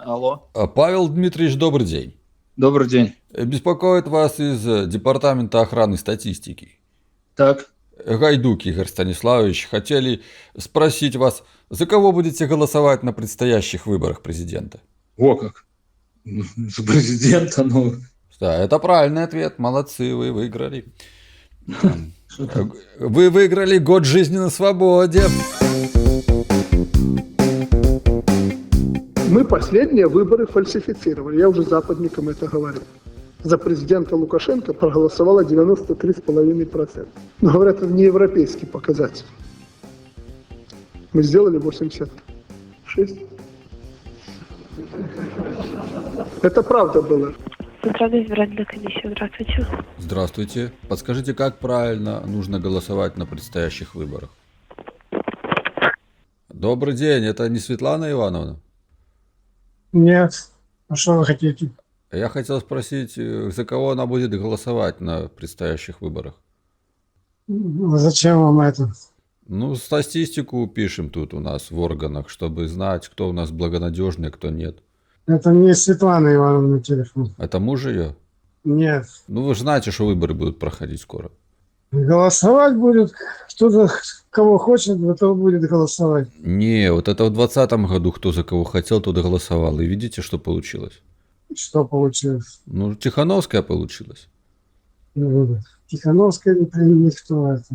Алло. Павел Дмитриевич, добрый день. Добрый день. Беспокоит вас из Департамента охраны статистики. Так, Гайдук Игорь Станиславович, хотели спросить вас, за кого будете голосовать на предстоящих выборах президента? о как. За президента, ну, Да, это правильный ответ. Молодцы, вы выиграли. что там? Вы выиграли год жизни на свободе. Мы последние выборы фальсифицировали, я уже западникам это говорил. За президента Лукашенко проголосовало 93,5%. Но говорят, это не европейский показатель. Мы сделали 86. Это правда было. Центральная избирательная комиссия. Здравствуйте. Здравствуйте. Подскажите, как правильно нужно голосовать на предстоящих выборах? Добрый день, это не Светлана Ивановна? Нет. А что вы хотите? Я хотел спросить, за кого она будет голосовать на предстоящих выборах? Зачем вам это? Ну, статистику пишем тут у нас в органах, чтобы знать, кто у нас благонадежный, а кто нет. Это не Светлана Ивановна телефон. Это муж ее? Нет. Ну, вы же знаете, что выборы будут проходить скоро. Голосовать будет кто-то, кого хочет, кто будет голосовать. Не, вот это в 2020 году кто за кого хотел, тот и голосовал. И видите, что получилось? Что получилось? Ну, Тихановская получилась. Тихановская никто это.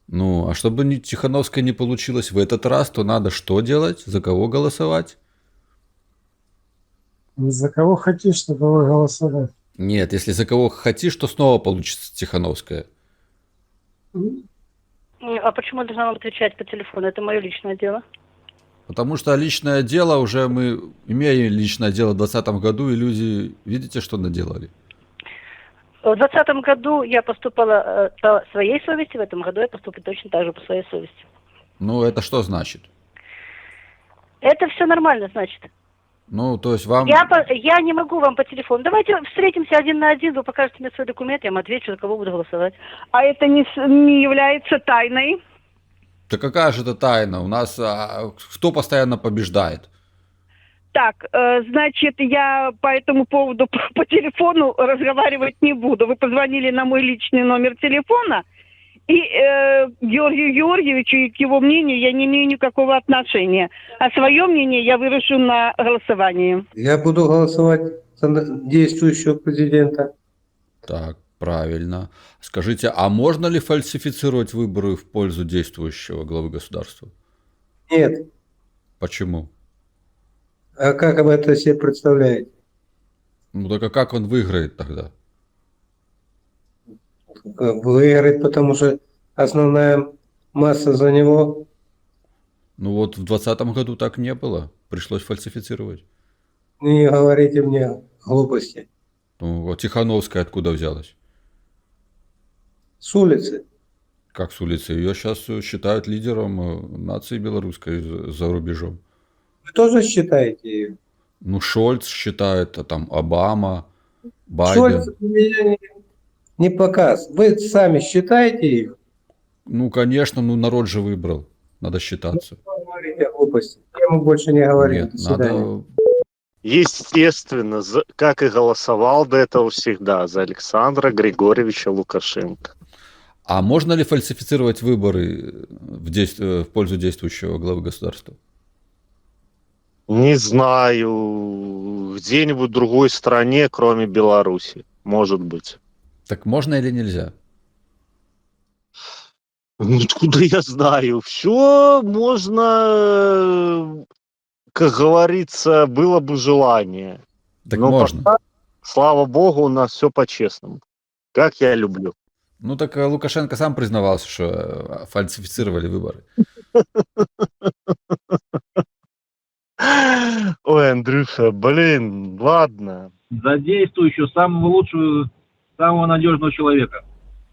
Ну, а чтобы Тихановская не получилось в этот раз, то надо что делать? За кого голосовать? За кого хотишь, за кого голосовать. Нет, если за кого хотишь, то снова получится Тихановская. А почему я должна вам отвечать по телефону? Это мое личное дело. Потому что личное дело, уже мы имеем личное дело в 2020 году, и люди, видите, что наделали? В 2020 году я поступала по своей совести, в этом году я поступлю точно так же по своей совести. Ну, это что значит? Это все нормально, значит. Ну, то есть вам... Я не могу вам по телефону. Давайте встретимся один на один, вы покажете мне свой документ, я вам отвечу, за кого буду голосовать. А это не является тайной? Да какая же это тайна? У нас кто постоянно побеждает? Так, значит, я по этому поводу по телефону разговаривать не буду. Вы позвонили на мой личный номер телефона, и Георгию Георгиевичу и к его мнению я не имею никакого отношения. А свое мнение я выражу на голосовании. Я буду голосовать за действующего президента. Так, правильно. Скажите, а можно ли фальсифицировать выборы в пользу действующего главы государства? Нет. Почему? А как вы это себе представляете? Ну так а как он выиграет тогда? Выиграть, потому что основная масса за него. Ну вот в 2020 году так не было. Пришлось фальсифицировать. Не говорите мне глупости. Ну, а Тихановская откуда взялась? С улицы. Как с улицы? Ее сейчас считают лидером нации белорусской за рубежом. Вы тоже считаете ее? Ну, Шольц считает, а там Обама, Шольц Байден. меня не показ. Вы сами считаете их? Ну, конечно, ну народ же выбрал. Надо считаться. Вы говорите глупости. Тему больше не говорим. Нет, До свидания. надо... Естественно, как и голосовал до этого всегда, за Александра Григорьевича Лукашенко. А можно ли фальсифицировать выборы в пользу действующего главы государства? Не знаю, где-нибудь в другой стране, кроме Беларуси, может быть. Так можно или нельзя? Ну, откуда я знаю? Все можно, как говорится, было бы желание. Так Но можно. пока, слава богу, у нас все по-честному. Как я люблю. Ну так Лукашенко сам признавался, что фальсифицировали выборы. Ой, Андрюша, блин, ладно. За действующего, самого лучшего, самого надежного человека.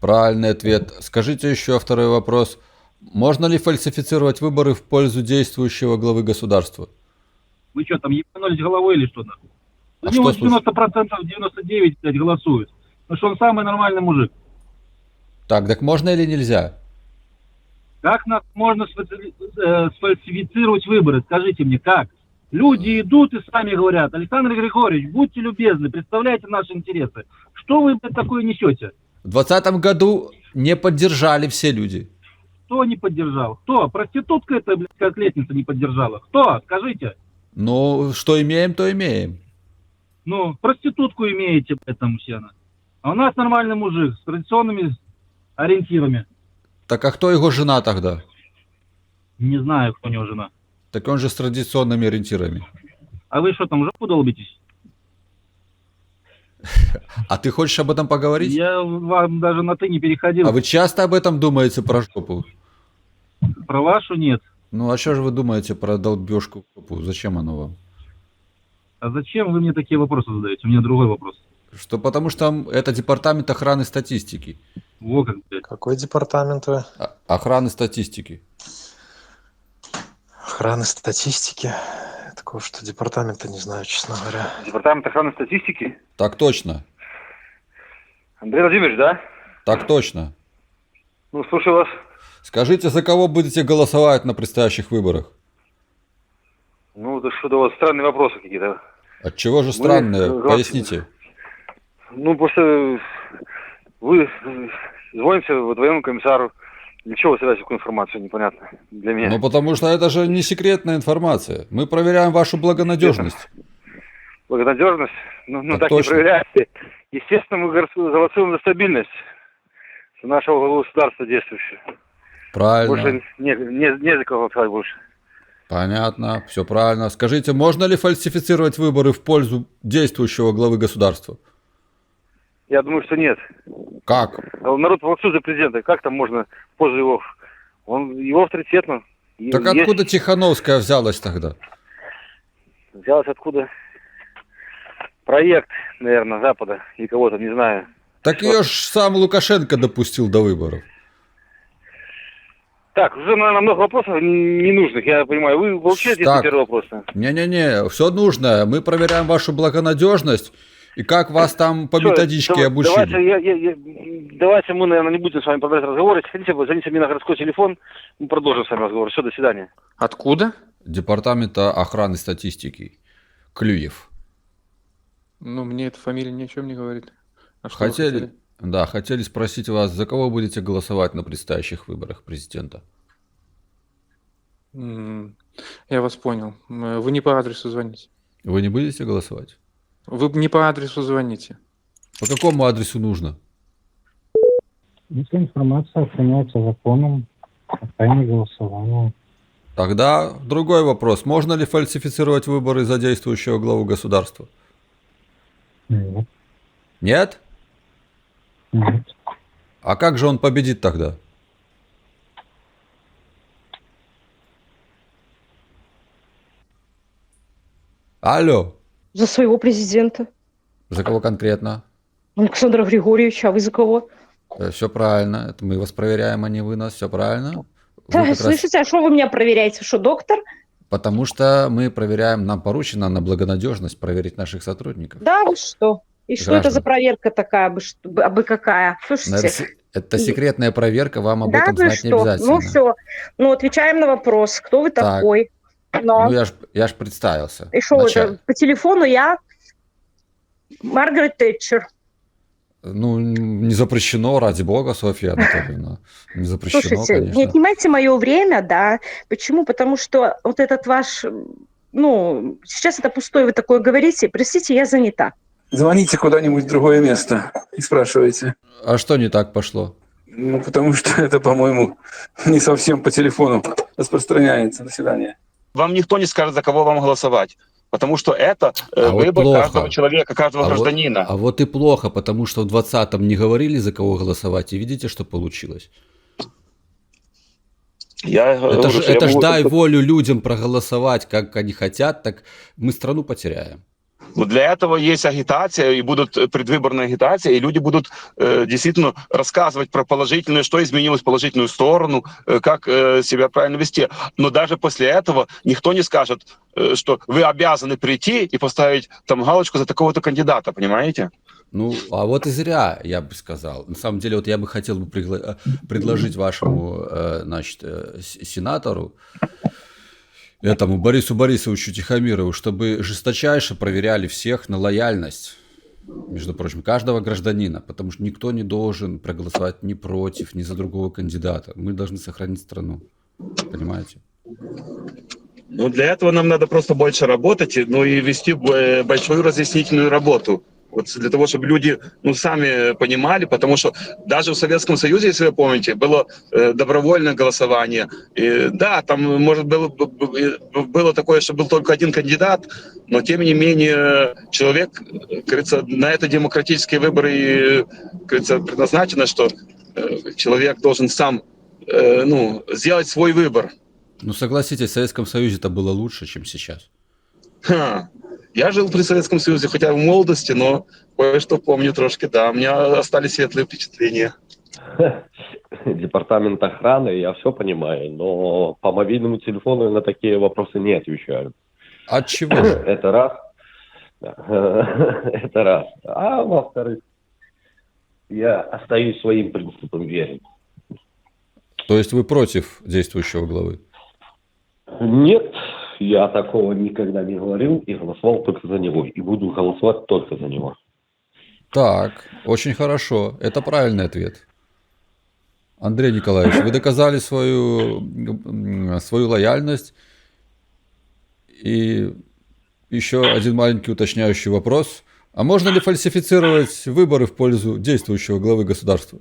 Правильный ответ. Скажите еще второй вопрос. Можно ли фальсифицировать выборы в пользу действующего главы государства? Вы что, там ебанулись головой или что-то? За А него что 90%, 99%, блядь, голосуют. Потому что он самый нормальный мужик. Так можно или нельзя? Как нас можно сфальсифицировать выборы? Скажите мне, как? Люди идут и сами говорят: Александр Григорьевич, будьте любезны, представляйте наши интересы. Что вы, блядь, такое несете? В 2020 году не поддержали все люди. Кто не поддержал? Кто? Проститутка эта, блядь, котлетница не поддержала. Кто? Скажите. Ну, что имеем, то имеем. Ну, проститутку имеете, этому сена. А у нас нормальный мужик с традиционными ориентирами. Так а кто его жена тогда? Не знаю, кто у него жена. Так он же с традиционными ориентирами. А вы что там, жопу долбитесь? А ты хочешь об этом поговорить? Я вам даже на «ты» не переходил. А вы часто об этом думаете про жопу? Про вашу нет. Ну а что же вы думаете про долбежку в жопу? Зачем оно вам? А зачем вы мне такие вопросы задаете? У меня другой вопрос. Что потому что это департамент охраны статистики. Во как, блядь. Какой департамент вы? Охраны статистики. Охраны статистики? Такого что департамента не знаю, честно говоря. Департамент охраны статистики? Так точно. Андрей Владимирович, да? Так точно. Ну, слушаю вас. Скажите, за кого будете голосовать на предстоящих выборах? Ну, это что-то у вас странные вопросы какие-то. Отчего же странные? Поясните. Ну, просто вы звоните вот военному комиссару. Для чего вы собираете такую информацию, непонятно для меня. Ну, потому что это же не секретная информация. Мы проверяем вашу благонадежность. Благонадежность? Ну так точно. не проверяете. Естественно, мы голосуем за стабильность нашего государства действующего. Правильно. Больше не за кого голосовать больше. Понятно, все правильно. Скажите, можно ли фальсифицировать выборы в пользу действующего главы государства? Я думаю, что нет. Как? Народ голосует за президента. Как там можно в пользу его? Его авторитетно. Так откуда Тихановская взялась тогда? Взялась откуда? Проект, наверное, Запада или кого-то, не знаю. Так ее ж сам Лукашенко допустил до выборов. Так, уже, наверное, много вопросов ненужных, я понимаю. Вы получаете Так. первый вопрос? Не-не-не, все нужно. Мы проверяем вашу благонадежность и как вас там по методичке обучили. Давайте мы, наверное, не будем с вами продолжать разговор. Если хотите, звоните мне на городской телефон, мы продолжим с вами разговор. Все, до свидания. Откуда? Департамента охраны статистики. Клюев. Ну, мне эта фамилия ни о чем не говорит. А что вы Хотели? Да, хотели спросить вас, за кого будете голосовать на предстоящих выборах президента? Я вас понял. Вы не по адресу звоните. Вы не будете голосовать? Вы не по адресу звоните. По какому адресу нужно? Если информация охраняется законом о тайне голосования. Тогда другой вопрос. Можно ли фальсифицировать выборы за действующего главу государства? Нет. Нет? Нет. А как же он победит тогда? Алло. За своего президента. За кого конкретно? Александра Григорьевича, а вы за кого? Все правильно. Это мы вас проверяем, а не вы нас. Все правильно. Вы Да, как раз- слышите, а что вы меня проверяете? Что, доктор? Потому что мы проверяем, нам поручено на благонадежность проверить наших сотрудников. Да, вы что? И что это за проверка такая, абы какая? Слушайте. Это секретная проверка, вам об Да этом вы знать не что? обязательно. Ну все. Ну, отвечаем на вопрос. Кто вы Так. такой? Но. Ну, я ж представился. И что Вначале. это? По телефону я Маргарет Тэтчер. Ну, не запрещено, ради бога, Софья Анатольевна. Не запрещено, Слушайте, конечно. не отнимайте мое время, да. Почему? Потому что вот этот ваш, ну, сейчас это пустое, вы такое говорите. Простите, я занята. Звоните куда-нибудь в другое место и спрашивайте. А что не так пошло? Ну, потому что это, по-моему, не совсем по телефону распространяется. До свидания. Вам никто не скажет, за кого вам голосовать. Потому что это вот выбор плохо. каждого человека, каждого гражданина. А вот и плохо, потому что в 2020-м не говорили, за кого голосовать, и видите, что получилось. Это ж дай волю людям проголосовать, как они хотят, так мы страну потеряем. Вот для этого есть агитация, и будут предвыборная агитация, и люди будут действительно рассказывать про положительное, что изменилось в положительную сторону, как себя правильно вести. Но даже после этого никто не скажет, что вы обязаны прийти и поставить там галочку за такого-то кандидата, понимаете? Ну, а вот и зря, я бы сказал. На самом деле, вот я бы хотел бы предложить вашему, значит, сенатору этому Борису Борисовичу Тихомирову, чтобы жесточайше проверяли всех на лояльность, между прочим, каждого гражданина, потому что никто не должен проголосовать ни против, ни за другого кандидата. Мы должны сохранить страну. Понимаете? Ну, для этого нам надо просто больше работать, ну и вести большую разъяснительную работу. Вот для того, чтобы люди, ну, сами понимали, потому что даже в Советском Союзе, если вы помните, было добровольное голосование. И, да, там, может, было такое, что был только один кандидат, но, тем не менее, человек, как говорится, на это демократические выборы, как говорится, предназначено, что человек должен сам, ну, сделать свой выбор. Ну, согласитесь, в Советском Союзе это было лучше, чем сейчас. Я жил при Советском Союзе, хотя в молодости, но кое-что помню трошки, да. У меня остались светлые впечатления. Департамент охраны, я все понимаю, но по мобильному телефону на такие вопросы не отвечаю. От чего же? Это раз. Это раз. А во-вторых, я остаюсь своим принципам верен. То есть вы против действующего главы? Нет, я такого никогда не говорил и голосовал только за него. И буду голосовать только за него. Так, очень хорошо. Это правильный ответ. Андрей Николаевич, вы доказали свою лояльность. И еще один маленький уточняющий вопрос. А можно ли фальсифицировать выборы в пользу действующего главы государства?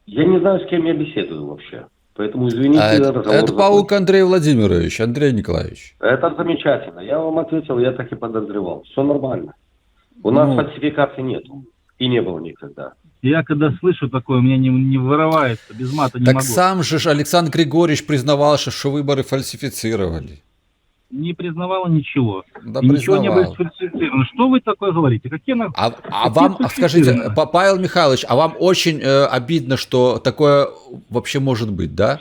Я не знаю, с кем я беседую вообще. Поэтому, извините, это Паук Андрей Владимирович, Андрей Николаевич. Это замечательно. Я вам ответил, я так и подозревал. Все нормально. У нас фальсификации нет. И не было никогда. Я когда слышу такое, у меня не вырывается, без мата не так могу. Так сам же Александр Григорьевич признавался, что выборы фальсифицировали. Не признавала ничего. Да, и ничего не признавал. было сфальсифицировано. Что вы такое говорите? Какие вам, скажите, Павел Михайлович, а вам очень обидно, что такое вообще может быть, да?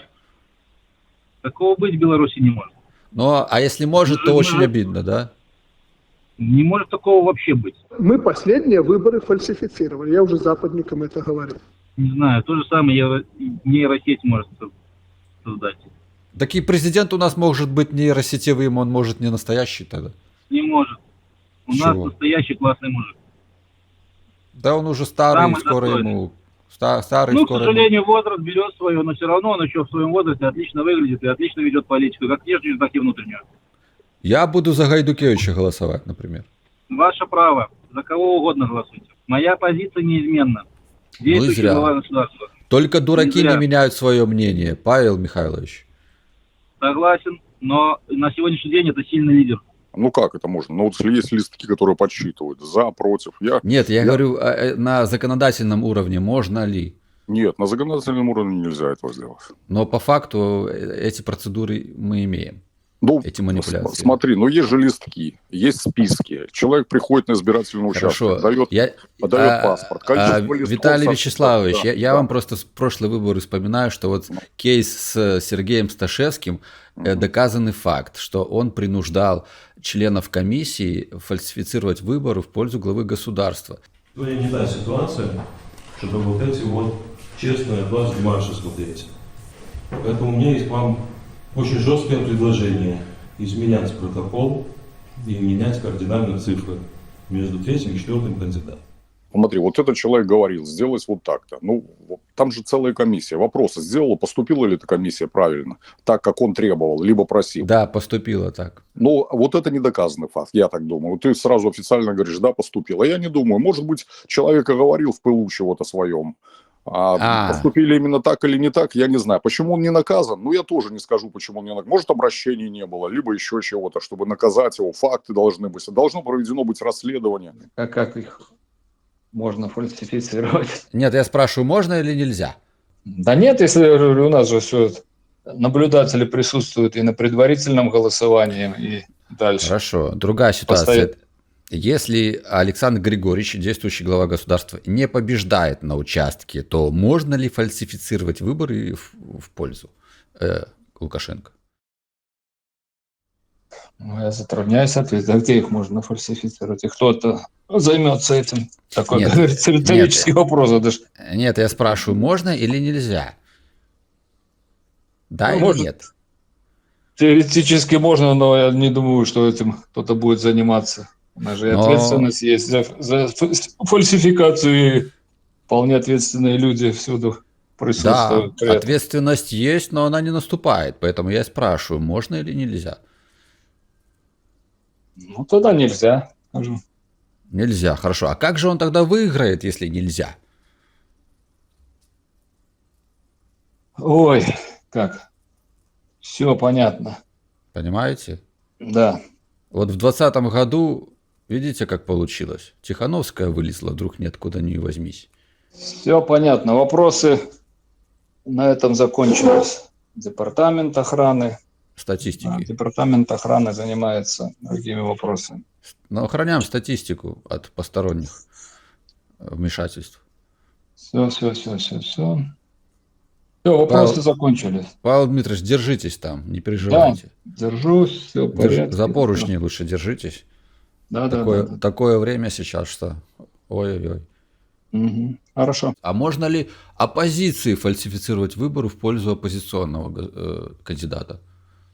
Такого быть в Беларуси не может. Ну, а если может, то очень обидно, да? Не может такого вообще быть. Мы последние выборы фальсифицировали. Я уже западникам это говорил. Не знаю, то же самое нейросеть может создать. Так и президент у нас может быть нейросетевым, он может не настоящий тогда. Не может. У нас настоящий классный мужик. Да он уже старый, самый скоро достойный. ему... Старый, ну, скоро к сожалению, возраст берет свое, но все равно он еще в своем возрасте отлично выглядит и отлично ведет политику, как внешнюю, так и внутреннюю. Я буду за Гайдукевича голосовать, например. Ваше право. За кого угодно голосуйте. Моя позиция неизменна. Действующий глава государства. Только дураки не меняют свое мнение, Павел Михайлович. Согласен, но на сегодняшний день это сильный лидер. Ну как это можно? Ну вот есть листки, которые подсчитывают за, против. Нет, я говорю, на законодательном уровне можно ли? Нет, на законодательном уровне нельзя этого сделать. Но по факту эти процедуры мы имеем. Ну, эти манипуляции. Смотри, ну есть же листки, есть списки. Человек приходит на избирательный участок, подает паспорт. Виталий Вячеславович, я вам просто с прошлый выборы вспоминаю, что вот кейс с Сергеем Сташевским доказанный факт, что он принуждал членов комиссии фальсифицировать выборы в пользу главы государства. Сегодня не та ситуация, чтобы вот эти вот честные от вас демарши смотреть. Поэтому у меня есть к вам очень жесткое предложение изменять протокол и менять кардинальные цифры между третьим и четвертым кандидатом. Смотри, вот этот человек говорил, сделать вот так-то. Ну, там же целая комиссия. Вопросы сделала, поступила ли эта комиссия правильно, так, как он требовал, либо просил. Да, поступила так. Ну, вот это недоказанный факт, я так думаю. Ты сразу официально говоришь, да, поступила. Я не думаю. Может быть, человек говорил в пылу чего-то своем. Поступили именно так или не так, я не знаю. Почему он не наказан? Ну, я тоже не скажу, почему он не наказан. Может, обращений не было, либо еще чего-то, чтобы наказать его. Факты должны быть. Должно проведено быть расследование. А как их можно фальсифицировать? Нет, я спрашиваю, можно или нельзя? Да нет, если у нас же все наблюдатели присутствуют и на предварительном голосовании, и дальше. Хорошо, другая ситуация. Если Александр Григорьевич, действующий глава государства, не побеждает на участке, то можно ли фальсифицировать выборы в пользу Лукашенко? Ну, я затрудняюсь ответить, а где их можно фальсифицировать? И кто-то займется этим? Такой, как говорится, риторический вопрос. Нет, я спрашиваю, можно или нельзя? Да или нет? Теоретически можно, но я не думаю, что этим кто-то будет заниматься. У нас же и ответственность есть за фальсификацию, и вполне ответственные люди всюду присутствуют. Да, ответственность есть, но она не наступает, поэтому я спрашиваю, можно или нельзя? Ну, тогда нельзя. Скажу. Нельзя, хорошо. А как же он тогда выиграет, если нельзя? Ой, как. Все понятно. Понимаете? Да. Вот в 2020 году, видите, как получилось? Тихановская вылезла, вдруг ниоткуда не возьмись. Все понятно. Вопросы на этом закончились. Департамент охраны. Статистики. Департамент охраны занимается другими вопросами. Но охраняем статистику от посторонних вмешательств. Все. Все, вопросы закончились. Павел Дмитриевич, держитесь там, не переживайте. Да, держусь, все в порядке. За поручни лучше держитесь. Да. Такое время сейчас, что ой-ой-ой. Угу. Хорошо. А можно ли оппозиции фальсифицировать выборы в пользу оппозиционного кандидата?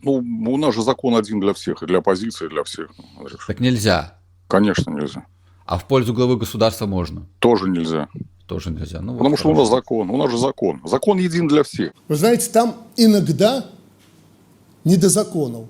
Ну, у нас же закон один для всех, и для оппозиции, и для всех. Так нельзя. Конечно, нельзя. А в пользу главы государства можно? Тоже нельзя. Тоже нельзя. Ну, потому что у нас закон. У нас же закон. Закон един для всех. Вы знаете, там иногда не до законов.